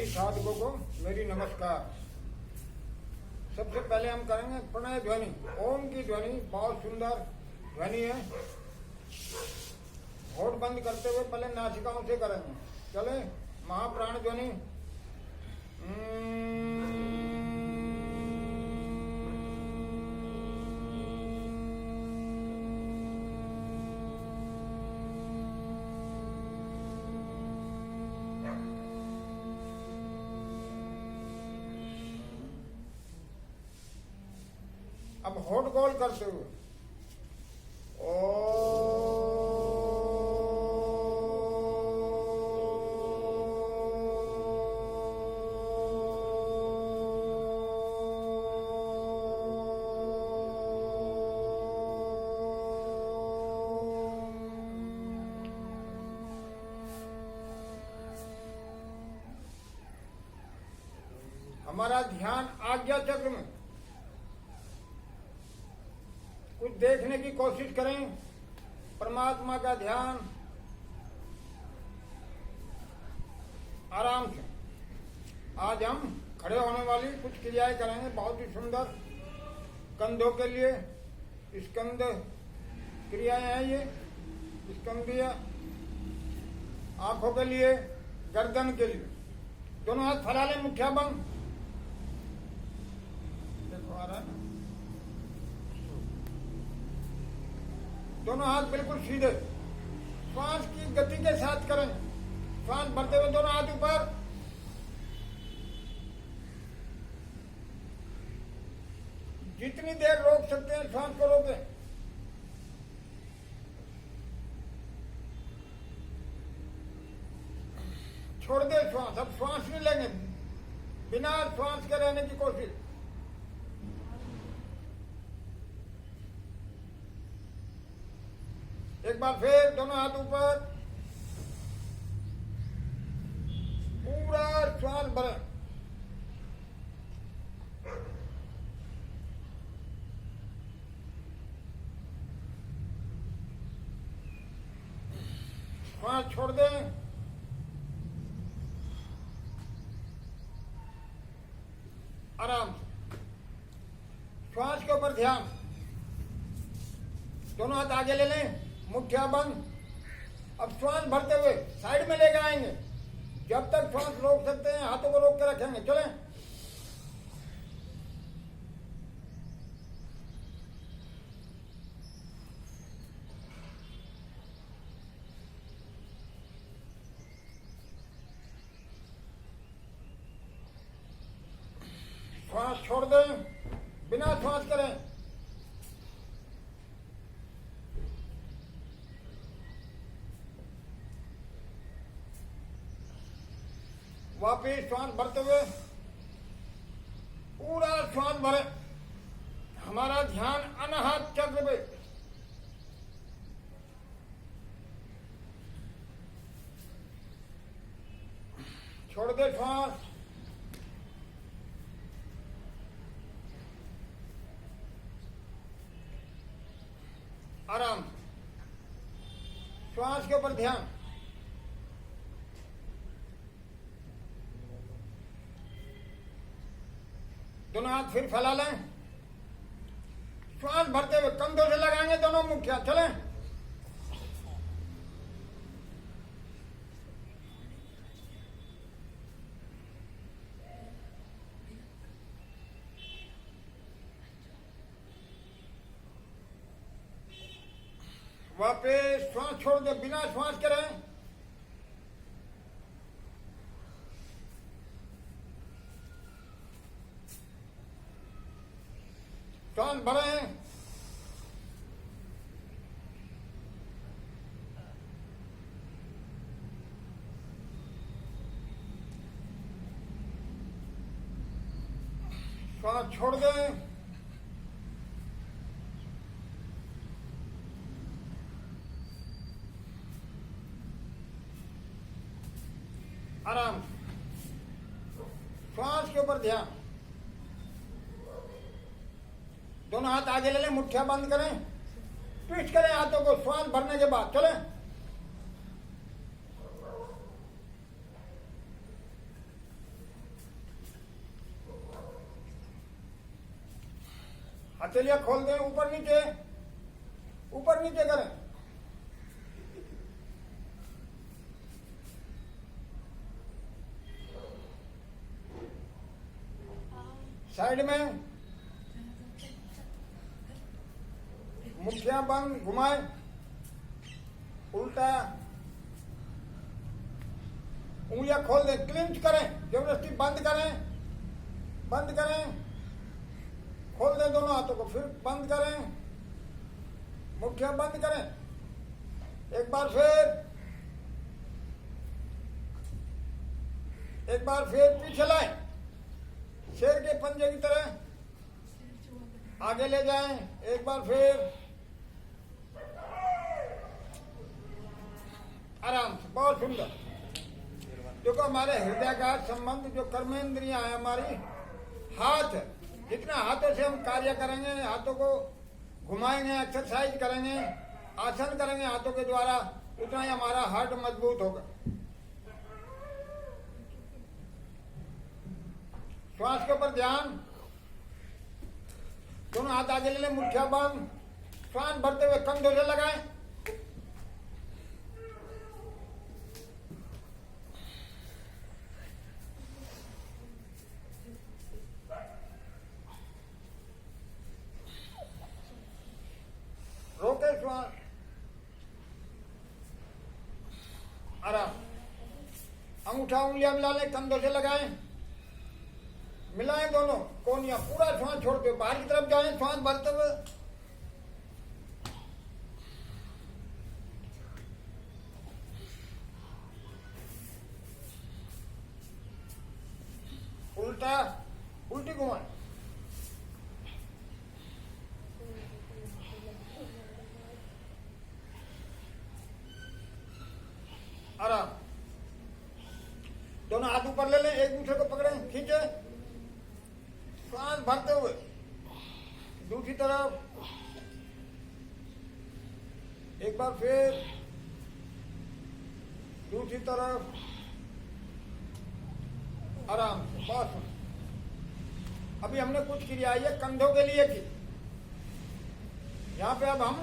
साधकों को मेरी नमस्कार। सबसे पहले हम करेंगे प्रणय ध्वनि। ओम की ध्वनि बहुत सुंदर ध्वनि है। होठ बंद करते हुए पहले नासिकाओं से करेंगे। चले महाप्राण ध्वनि। अब होठ गोल करते हुए हमारा ध्यान आज्ञा चक्र में। कुछ देखने की कोशिश करें, परमात्मा का ध्यान आराम से। आज हम खड़े होने वाली कुछ क्रियाएं करेंगे बहुत ही सुंदर। कंधों के लिए स्कंद क्रियाएं हैं ये स्कंदीय। आंखों के लिए, गर्दन के लिए दोनों हाथ फैला लें, मुठ्ठियां बंद। देखो आ रहा है ना, दोनों हाथ बिल्कुल सीधे। श्वास की गति के साथ करें। श्वास भरते हुए दोनों हाथ ऊपर। जितनी देर रोक सकते हैं श्वास को रोकें। छोड़ दे श्वास। अब श्वास नहीं लेंगे, बिना श्वास के रहने की कोशिश। एक बार फिर दोनों हाथ ऊपर, पूरा श्वास भरें। श्वास छोड़ दें। आराम से श्वास के ऊपर ध्यान। दोनों हाथ आगे ले लें, मुठ्ठियां बंद। अब श्वास भरते हुए साइड में लेकर आएंगे। जब तक श्वास रोक सकते हैं हाथों को रोक के रखेंगे। चलें। श्वास छोड़ दें, बिना श्वास करें। वापिस श्वास भरते हुए पूरा श्वास भरे। हमारा ध्यान अनाहत चक्र पे। छोड़ दे श्वास। आराम। श्वास के ऊपर ध्यान। दोनों हाथ फिर फैला लें। श्वास भरते हुए कंधों से लगाएंगे दोनों मुठ्ठियां। चलें। वापिस श्वास छोड़ दे, बिना श्वास के रहें। श्वास भरें। श्वास छोड़ दें। आराम। श्वास के ऊपर ध्यान। दोनों हाथ आगे ले लें, मुठ्ठियां बंद करें, ट्विस्ट करें हाथों को श्वास भरने के बाद। चलें। हथेलियां खोल दें, ऊपर नीचे करें। साइड में मुठ्ठियां बंद, घुमाएं, उल्टा, उंगलियां खोल दें, क्लिंच करें, जबरदस्ती बंद करें, खोल दें दोनों हाथों को, फिर बंद करें, मुठ्ठियां बंद करें, एक बार फिर पीछे लाएं, शेर के पंजे की तरह आगे ले जाएं, एक बार फिर आराम से, बहुत सुंदर। देखो हमारे हृदय का संबंध जो कर्मेंद्रियां है हमारी, हाथ, जितना हाथों से हम कार्य करेंगे, हाथों को घुमाएंगे, एक्सरसाइज करेंगे, आसन करेंगे हाथों के द्वारा, उतना ही हमारा हार्ट मजबूत होगा। श्वास के ऊपर ध्यान, दोनों हाथ आगे ले लें, मुठ्ठियां बंद, श्वास भरते हुए कंधों से लगाएं, रोके श्वास, आराम। अंगूठा उंगलियां मिला लें, कंधों से लगाएं, मिलाएं दोनों कोनियां, पूरा श्वास छोड़ते हुए बाहर की तरफ जाएं, श्वास भरते हुए, उल्टी घुमाएं, आराम। दोनों हाथ ऊपर ले लें, एक दूसरे को पकड़ें, खींचे, श्वास भरते हुए, दूसरी तरफ, एक बार फिर दूसरी तरफ, आराम से, बहुत। अभी हमने कुछ क्रिया ये कंधों के लिए की, यहाँ पे अब हम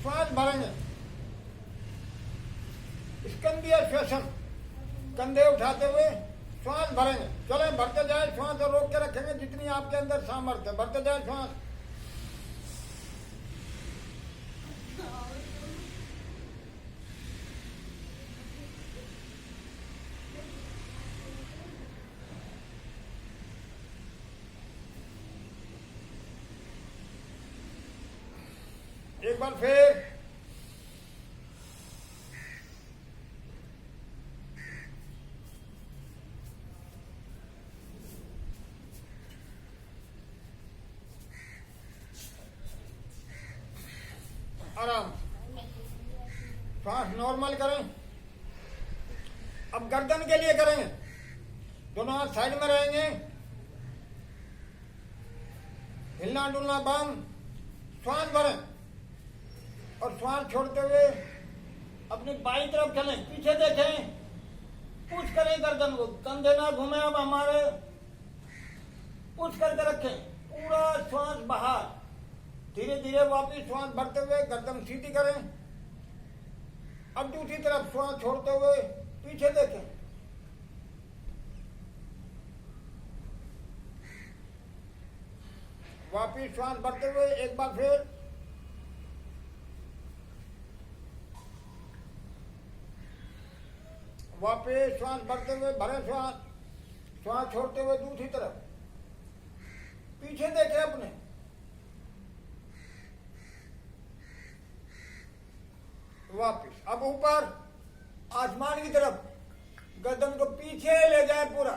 श्वास भरेंगे, स्कंदीय श्वसन, कंधे उठाते हुए श्वास भरेंगे, चले भरते जाए, श्वास और रोक के रखेंगे, जितनी आपके अंदर सामर्थ्य, भरते जाए श्वास, एक बार फिर, आराम, श्वास नॉर्मल करें। अब गर्दन के लिए करेंगे, दोनों हाथ साइड में रहेंगे, हिलना डुलना बंद, श्वास भरें और श्वास छोड़ते हुए अपनी बाईं तरफ चलें, पीछे देखें, पुश करें गर्दन को, कंधे ना घूमे, अब हमारे पुश करके रखें, पूरा श्वास बाहर, धीरे धीरे वापिस श्वास भरते हुए गर्दन सीधी करें। अब दूसरी तरफ श्वास छोड़ते हुए पीछे देखें, वापिस श्वास भरते हुए एक बार फिर, वापिस श्वास भरते हुए, भरे श्वास, श्वास छोड़ते हुए दूसरी तरफ, पीछे देखें अपने, वापिस। अब ऊपर आसमान की तरफ, गर्दन को पीछे ले जाए पूरा,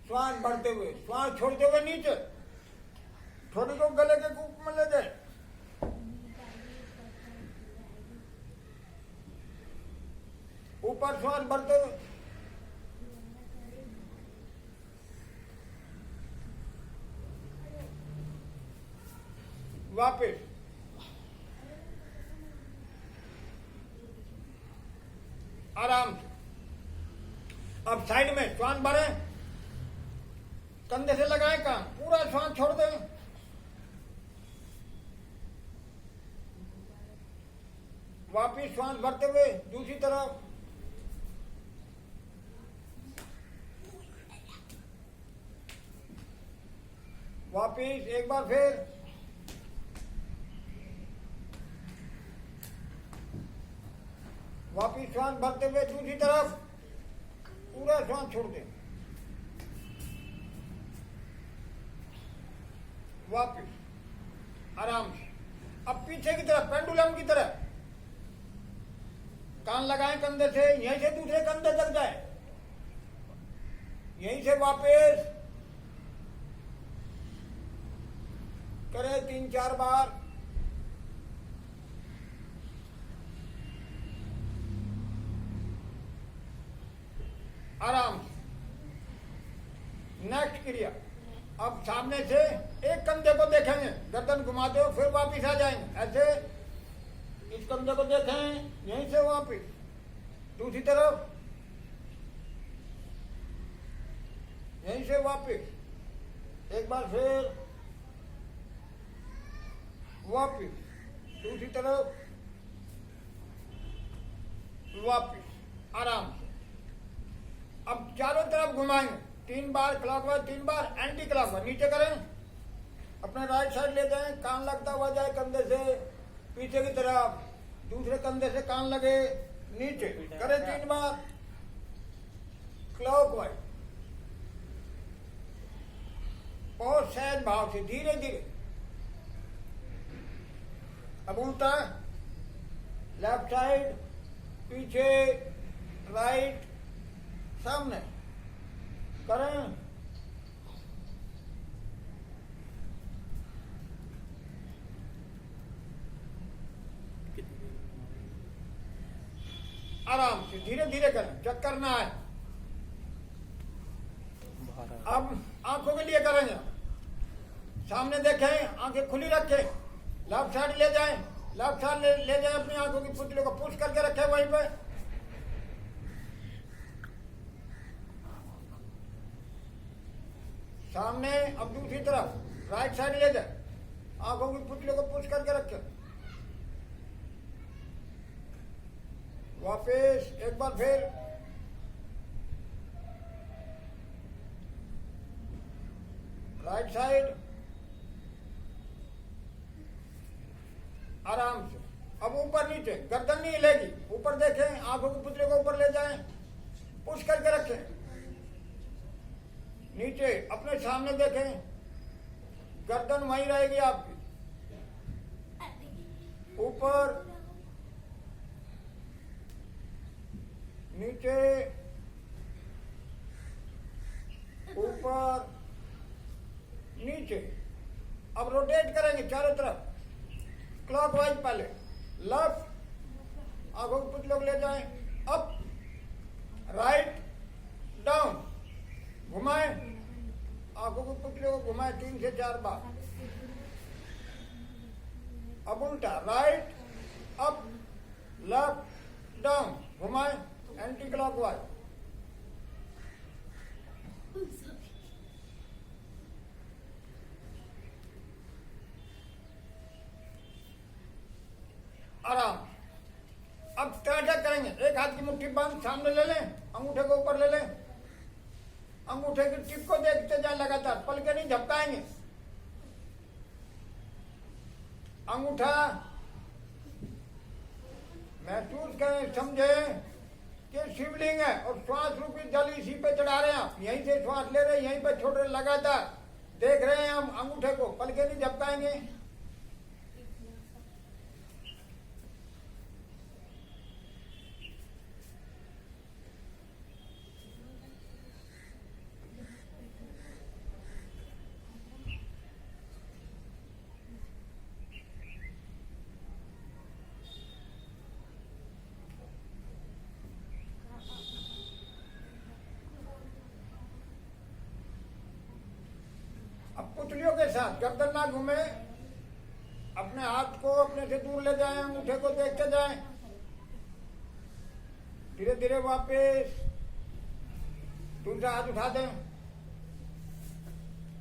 श्वास भरते हुए, श्वास छोड़ते हुए नीचे, थोड़ी को गले के कूप में ले जाए, ऊपर श्वास भरते हुए, वापिस, आराम से। अब साइड में श्वास भरें, कंधे से लगाए कान, पूरा श्वास छोड़ दें। वापिस श्वास भरते हुए दूसरी तरफ। वापिस एक बार फिर। वापिस श्वास भरते हुए दूसरी तरफ, पूरा श्वास छोड़ दें। वापिस आराम से। अब पीछे की तरफ, पेंडुलम की तरह कान लगाएं कंधे से, यहीं से दूसरे कंधे तक जाए, यहीं से वापस करें 3-4 बार। आराम से। नेक्स्ट क्रिया, अब सामने से एक कंधे को देखेंगे, गर्दन घुमाते हो, फिर वापिस आ जाएंगे ऐसे। इस कंधे को देखें, यहीं से वापिस दूसरी तरफ, यहीं से वापिस एक बार फिर, वापिस दूसरी तरफ, वापिस आराम से। अब चारों तरफ घुमाएंगे 3 बार क्लॉकवाइज, 3 बार एंटी क्लॉकवाइज। नीचे करें, अपने राइट साइड ले जाएं, कान लगता हुआ जाए कंधे से पीछे की तरफ, दूसरे कंधे से कान लगे नीचे, करें 3 बार क्लॉकवाइज। और सहज भाव से धीरे धीरे। अब उल्टा, लेफ्ट साइड, पीछे, राइट, सामने करें। आराम से धीरे धीरे करें, चक्कर ना आए। अब आंखों के लिए करेंगे, सामने देखें, आंखें खुली रखें, लेफ्ट साइड ले जाएं, लेफ्ट साइड ले जाएं, अपनी आंखों की पुतली को पुश करके रखें वहीं पे। सामने, अब दूसरी तरफ राइट साइड ले जाए, आंखों की पुतली को पुश करके रखें। वापिस एक बार फिर, राइट साइड, आराम से। अब ऊपर नीचे, गर्दन नहीं हिलेगी, ऊपर देखें, आंखों की पुतली को ऊपर ले जाएं, पुश करके रखें। नीचे अपने सामने देखें, गर्दन वहीं रहेगी आपकी, ऊपर नीचे, ऊपर नीचे। अब रोटेट करेंगे चारों तरफ क्लॉकवाइज। पहले लेफ्ट, आंखों की पुतली को ले जाएं, अप, राइट, डाउन, घुमाएं, आंखों की पुतली को घुमाएं 3 से 4 बार। अब उल्टा, राइट, अप, लेफ्ट, डाउन, घुमाएं एंटी क्लॉकवाइज। आराम। अब त्रैटक करेंगे, एक हाथ की मुट्ठी बंद, सामने ले लें, अंगूठे को ऊपर ले लें, अंगूठे की टिप को देखते जाए लगातार, पलके नहीं झपकाएंगे। अंगूठा महसूस करें, समझें कि शिवलिंग है और श्वास रूपी जल इसी पे चढ़ा रहे हैं आप। यहीं से श्वास ले रहे हैं, यहीं पे छोड़ रहे, लगातार देख रहे हैं हम अंगूठे को, पलके नहीं झपकाएंगे। पुतलियों के साथ गर्दन ना घूमे, अपने हाथ को अपने से दूर ले जाएं, अंगूठे को देखते जाएं, धीरे धीरे वापस दूसरा हाथ उठा दें,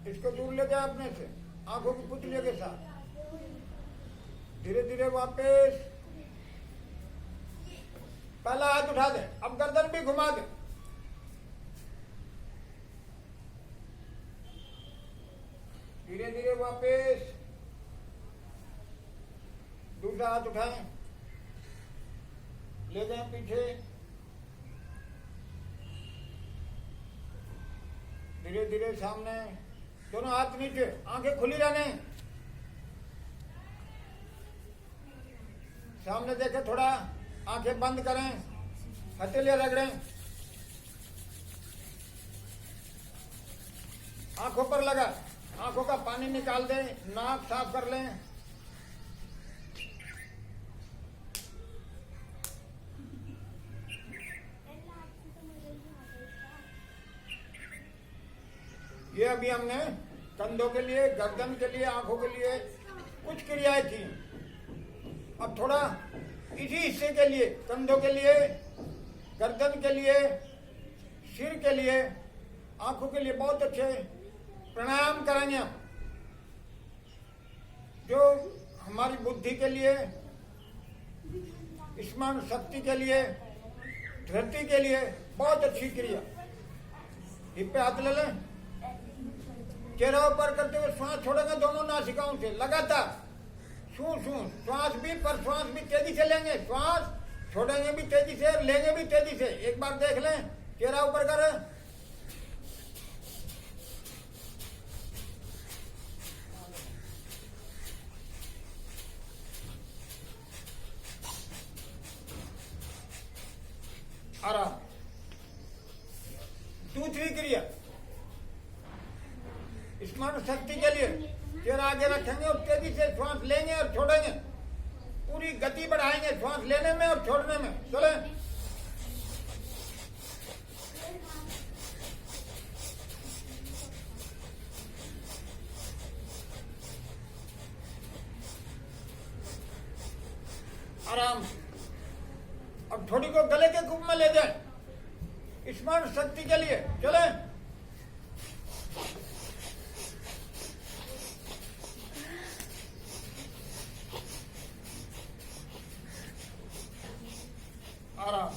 इसको दूर ले जाए अपने से, आंखों की पुतलियों के साथ। धीरे धीरे वापस पहला हाथ उठा दे, अब गर्दन भी घुमा दे। धीरे धीरे वापस दूसरा हाथ उठाएं, ले जाएं पीछे। धीरे धीरे सामने, दोनों हाथ नीचे, आंखें खुली रहने। सामने देखें, थोड़ा आंखें बंद करें, हथेलियां रगड़ें, आंखों पर लगा, आंखों का पानी निकाल दें, नाक साफ कर लें। ये अभी हमने कंधों के लिए, गर्दन के लिए, आंखों के लिए कुछ क्रियाएं की। अब थोड़ा इसी हिस्से के लिए, कंधों के लिए, गर्दन के लिए, सिर के लिए, आंखों के लिए बहुत अच्छे प्राणायाम करेंगे हम, जो हमारी बुद्धि के लिए, स्मरण शक्ति के लिए, धृति के लिए बहुत अच्छी क्रिया। हिप पे हाथ ले लें, चेहरा ऊपर करते हुए श्वास छोड़ेंगे दोनों नासिकाओं से लगातार। शू शू, श्वास भी पर श्वास भी तेजी से लेंगे, श्वास छोड़ेंगे भी तेजी से, लेंगे भी तेजी से। एक बार देख लें, चेहरा ऊपर करें, आराम। दूसरी क्रिया स्मरण शक्ति के लिए, चेहरा आगे रखेंगे और तेजी से श्वास लेंगे और छोड़ेंगे, पूरी गति बढ़ाएंगे श्वास लेने में और छोड़ने में। चले, आराम। अब थोड़ी को गले के कुप में ले जाए स्मरण शक्ति के लिए। चले, आराम।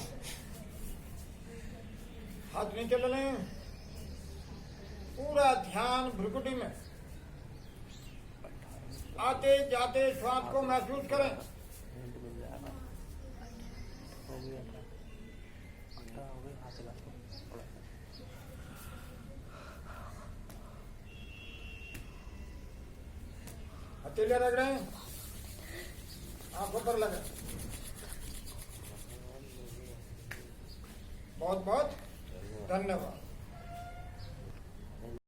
हाथ नीचे ले लें, पूरा ध्यान भ्रुकुटी में। आते जाते श्वास को महसूस करें। हथेलियां रगड़ें, आंखों पर लगे। बहुत बहुत धन्यवाद।